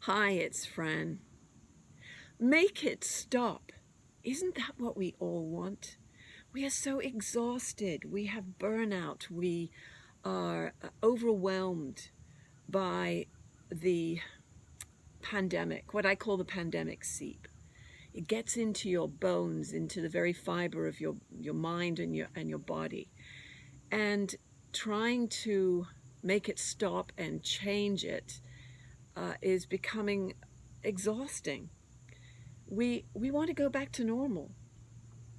Hi, it's Fran. Make it stop. Isn't that what we all want? We are so exhausted. We have burnout. We are overwhelmed by the pandemic, what I call the pandemic seep. It gets into your bones, into the very fiber of your mind and your body. And trying to make it stop and change it is becoming exhausting. We want to go back to normal,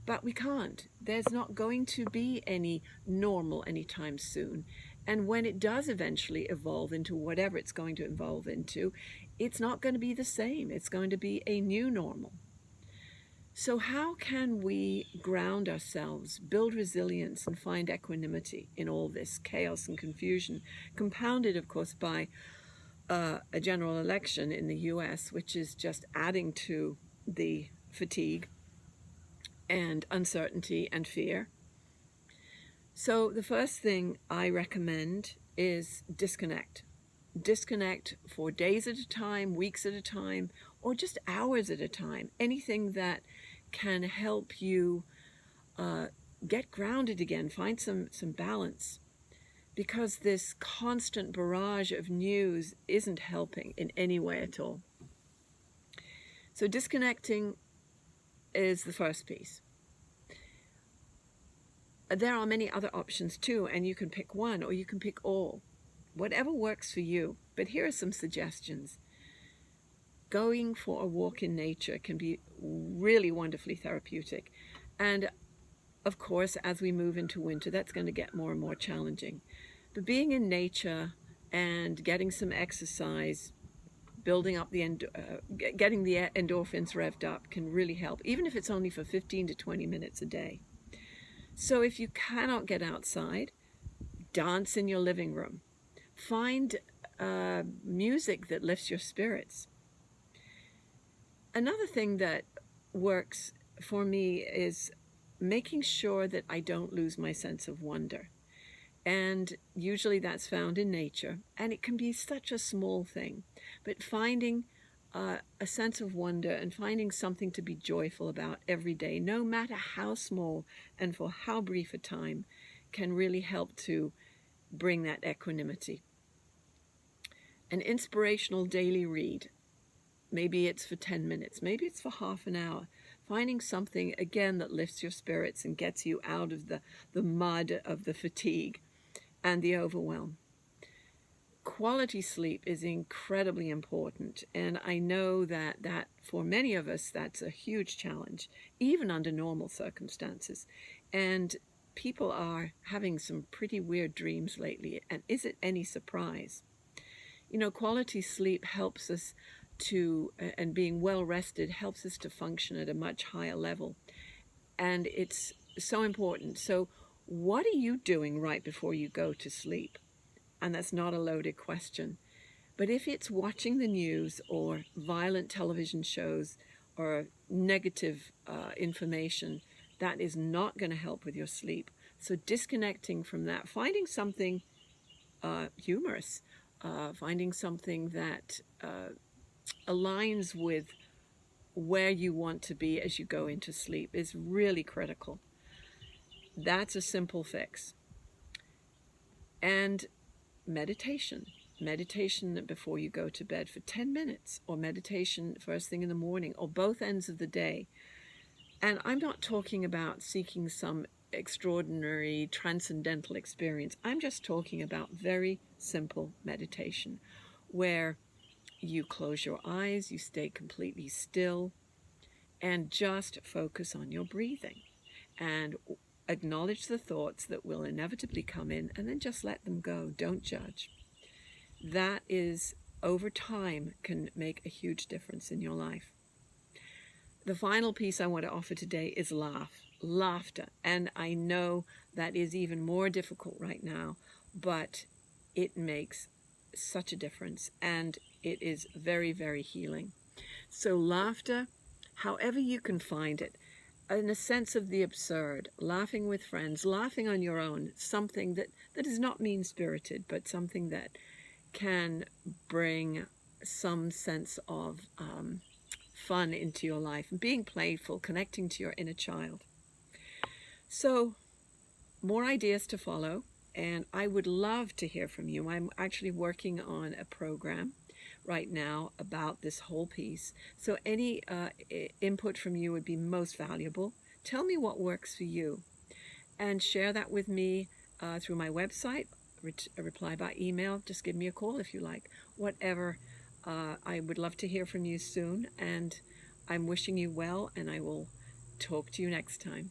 but we can't. There's not going to be any normal anytime soon. And when it does eventually evolve into whatever it's going to evolve into, it's not going to be the same. It's going to be a new normal. So how can we ground ourselves, build resilience, and find equanimity in all this chaos and confusion, compounded, of course, by a general election in the US, which is just adding to the fatigue and uncertainty and fear? So the first thing I recommend is disconnect. Disconnect for days at a time, weeks at a time, or just hours at a time. Anything that can help you get grounded again, find some balance. Because this constant barrage of news isn't helping in any way at all. So disconnecting is the first piece. There are many other options too, and you can pick one or you can pick all. Whatever works for you. But here are some suggestions. Going for a walk in nature can be really wonderfully therapeutic. And of course, as we move into winter, that's going to get more and more challenging. But being in nature and getting some exercise, building up getting the endorphins revved up can really help, even if it's only for 15 to 20 minutes a day. So if you cannot get outside, dance in your living room. Find music that lifts your spirits. Another thing that works for me is making sure that I don't lose my sense of wonder. And usually that's found in nature, and it can be such a small thing. But finding a sense of wonder and finding something to be joyful about every day, no matter how small and for how brief a time, can really help to bring that equanimity. An inspirational daily read. Maybe it's for 10 minutes, maybe it's for half an hour. Finding something, again, that lifts your spirits and gets you out of the mud of the fatigue and the overwhelm. Quality sleep is incredibly important, and I know that for many of us, that's a huge challenge, even under normal circumstances. And people are having some pretty weird dreams lately, and is it any surprise? You know, quality sleep helps us to, and being well rested helps us to function at a much higher level. And it's so important. So what are you doing right before you go to sleep? And that's not a loaded question. But if it's watching the news or violent television shows or negative information, that is not going to help with your sleep. So disconnecting from that, finding something humorous, finding something that aligns with where you want to be as you go into sleep is really critical. That's a simple fix. And meditation. Meditation before you go to bed for 10 minutes, or meditation first thing in the morning, or both ends of the day. And I'm not talking about seeking some extraordinary transcendental experience. I'm just talking about very simple meditation where you close your eyes, you stay completely still, and just focus on your breathing and acknowledge the thoughts that will inevitably come in, and then just let them go. Don't judge. That is, over time, can make a huge difference in your life. The final piece I want to offer today is laughter. And I know that is even more difficult right now, but it makes such a difference, and it is very, very healing. So laughter, however you can find it, in a sense of the absurd, laughing with friends, laughing on your own, something that is not mean-spirited, but something that can bring some sense of fun into your life and being playful, connecting to your inner child. So, more ideas to follow, and I would love to hear from you. I'm actually working on a program right now about this whole piece. So, any input from you would be most valuable. Tell me what works for you and share that with me through my website, reply by email. Just give me a call if you like. Whatever. I would love to hear from you soon, and I'm wishing you well, and I will talk to you next time.